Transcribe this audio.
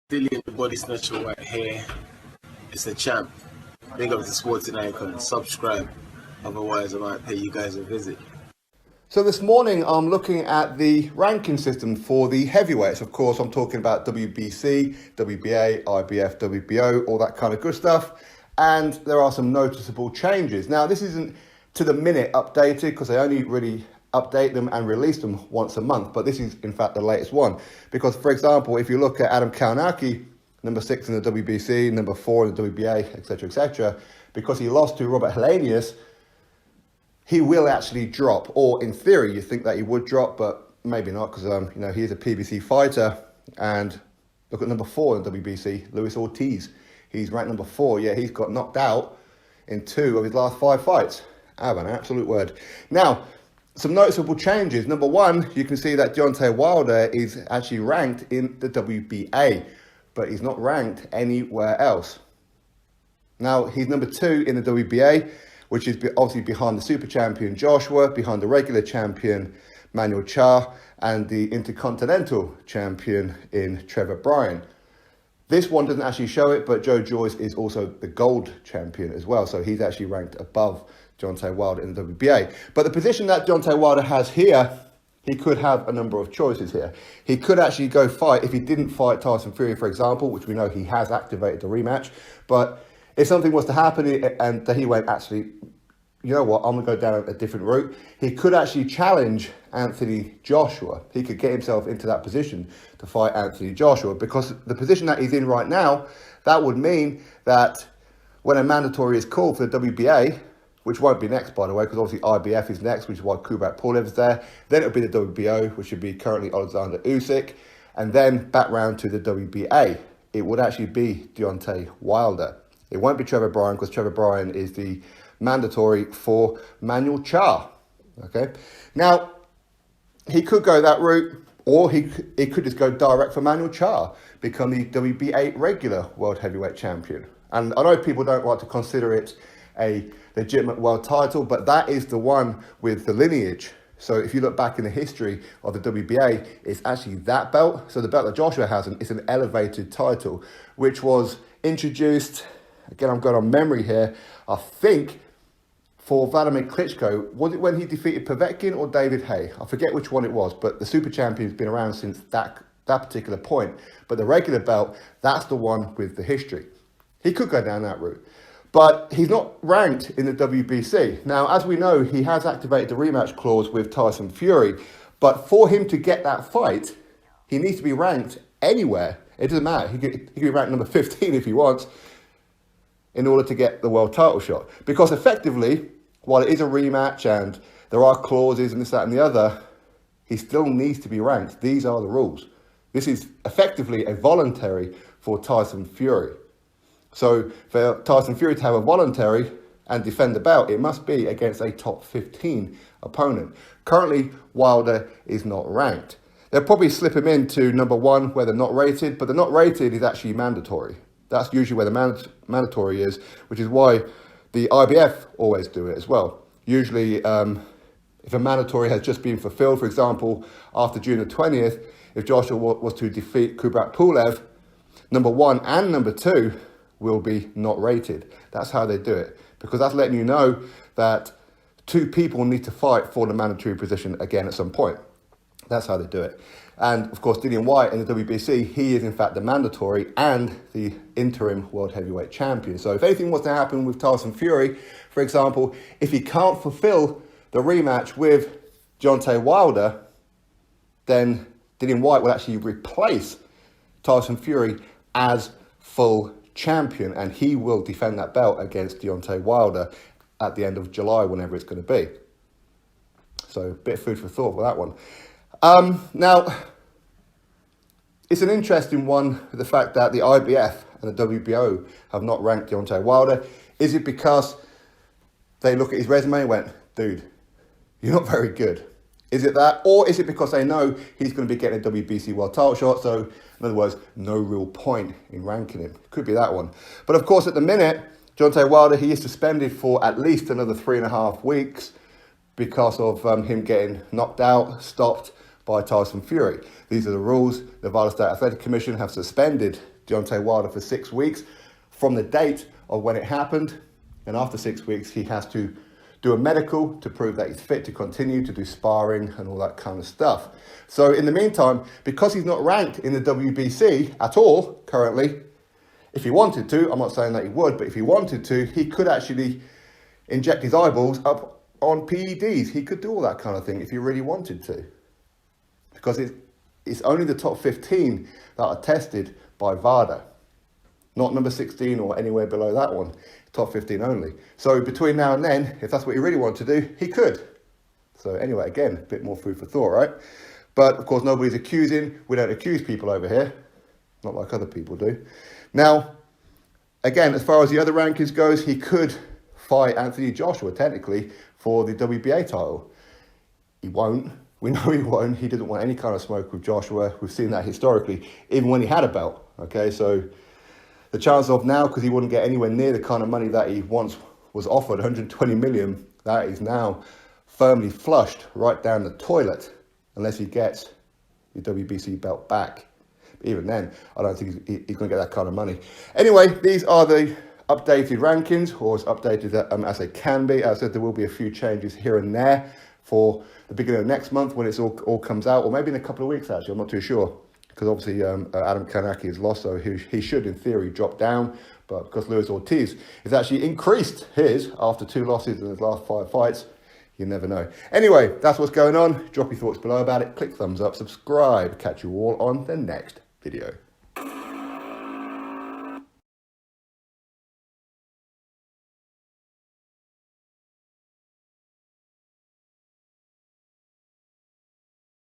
Dillian the Body Snatcher right here. It's a champ. Big up to Sporting Icon. Subscribe. Otherwise, I might pay you guys a visit. So this morning, I'm looking at the ranking system for the heavyweights. Of course, I'm talking about WBC, WBA, IBF, WBO, all that kind of good stuff. And there are some noticeable changes. Now, this isn't to the minute updated because they only really update them and release them once a month. But this is, in fact, the latest one. Because, for example, if you look at Adam Kalinowski, number 6 in the WBC, number 4 in the WBA, etc., because he lost to Robert Helenius, he will actually drop. Or in theory, you think that he would drop, but maybe not, because he is a PBC fighter. And look at number 4 in the WBC, Luis Ortiz. He's ranked number 4. Yeah, he's got knocked out in 2 of his last 5 fights. Have an absolute word. Now, some noticeable changes. Number 1, you can see that Deontay Wilder is actually ranked in the WBA, but he's not ranked anywhere else. Now, he's number 2 in the WBA, which is obviously behind the super champion Joshua, behind the regular champion Manuel Charr, and the intercontinental champion in Trevor Bryan. This one doesn't actually show it, but Joe Joyce is also the gold champion as well, so he's actually ranked above Deontay Wilder in the WBA. But the position that Deontay Wilder has here, he could have a number of choices here. He could actually go fight, if he didn't fight Tyson Fury, for example, which we know he has activated the rematch. But if something was to happen and that he went, actually, you know what, I'm going to go down a different route, he could actually challenge Anthony Joshua. He could get himself into that position to fight Anthony Joshua, because the position that he's in right now, that would mean that when a mandatory is called for the WBA, which won't be next, by the way, because obviously IBF is next, which is why Kubrat Pulev is there. Then it'll be the WBO, which would be currently Alexander Usyk. And then back round to the WBA. It would actually be Deontay Wilder. It won't be Trevor Bryan, because Trevor Bryan is the mandatory for Manuel Charr. Okay. Now, he could go that route, or he could just go direct for Manuel Charr, become the WBA regular world heavyweight champion. And I know people don't like to consider it a legitimate world title, but that is the one with the lineage. So if you look back in the history of the WBA, it's actually that belt. So the belt that Joshua has is an elevated title, which was introduced, again, I'm going on memory here, I think for Vladimir Klitschko. Was it when he defeated Povetkin or David Haye? I forget which one it was, but the super champion's been around since that particular point. But the regular belt, that's the one with the history. He could go down that route. But he's not ranked in the WBC. Now, as we know, he has activated the rematch clause with Tyson Fury. But for him to get that fight, he needs to be ranked anywhere. It doesn't matter. He could be ranked number 15 if he wants, in order to get the world title shot. Because effectively, while it is a rematch and there are clauses and this, that and the other, he still needs to be ranked. These are the rules. This is effectively a voluntary for Tyson Fury. So for Tyson Fury to have a voluntary and defend the belt, it must be against a top 15 opponent. Currently, Wilder is not ranked. They'll probably slip him into number 1 where they're not rated, but the not rated is actually mandatory. That's usually where the mandatory is, which is why the IBF always do it as well. Usually, if a mandatory has just been fulfilled, for example, after June the 20th, if Joshua was to defeat Kubrat Pulev, number 1 and number 2 will be not rated. That's how they do it, because that's letting you know that 2 people need to fight for the mandatory position again at some point. That's how they do it. And of course, Dillian Whyte in the WBC, he is in fact the mandatory and the interim world heavyweight champion. So if anything was to happen with Tyson Fury, for example, if he can't fulfill the rematch with Deontay Wilder, then Dillian Whyte will actually replace Tyson Fury as full champion, and he will defend that belt against Deontay Wilder at the end of July, whenever it's going to be. So a bit of food for thought for that one. Now, it's an interesting one, the fact that the IBF and the WBO have not ranked Deontay Wilder. Is it because they look at his resume and went, dude, you're not very good? Is it that? Or is it because they know he's going to be getting a WBC world title shot, so in other words, no real point in ranking him? Could be that one. But of course, at the minute, Deontay Wilder, he is suspended for at least another 3.5 weeks because of him getting knocked out, stopped by Tyson Fury. These are the rules. The Nevada State Athletic Commission have suspended Deontay Wilder for 6 weeks from the date of when it happened. And after 6 weeks, he has to do a medical to prove that he's fit to continue to do sparring and all that kind of stuff. So in the meantime, because he's not ranked in the WBC at all currently, if he wanted to, I'm not saying that he would, but if he wanted to, he could actually inject his eyeballs up on PEDs. He could do all that kind of thing if he really wanted to. Because it's only the top 15 that are tested by VADA. Not number 16 or anywhere below that one. Top 15 only. So between now and then, if that's what he really wanted to do, he could. So anyway, again, a bit more food for thought, right? But of course, nobody's accusing. We don't accuse people over here. Not like other people do. Now, again, as far as the other rankings goes, he could fight Anthony Joshua, technically, for the WBA title. He won't. We know he won't. He didn't want any kind of smoke with Joshua. We've seen that historically, even when he had a belt. Okay, so the chance of now, because he wouldn't get anywhere near the kind of money that he once was offered, 120 million, that is now firmly flushed right down the toilet, unless he gets the WBC belt back. But even then, I don't think he's going to get that kind of money. Anyway, these are the updated rankings, or as updated as they can be. As I said, there will be a few changes here and there for the beginning of next month when it's all comes out, or maybe in a couple of weeks, actually. I'm not too sure. Because obviously Adam Kanaki has lost, so he should, in theory, drop down. But because Luis Ortiz has actually increased his after 2 losses in his last 5 fights, you never know. Anyway, that's what's going on. Drop your thoughts below about it. Click thumbs up, subscribe. Catch you all on the next video.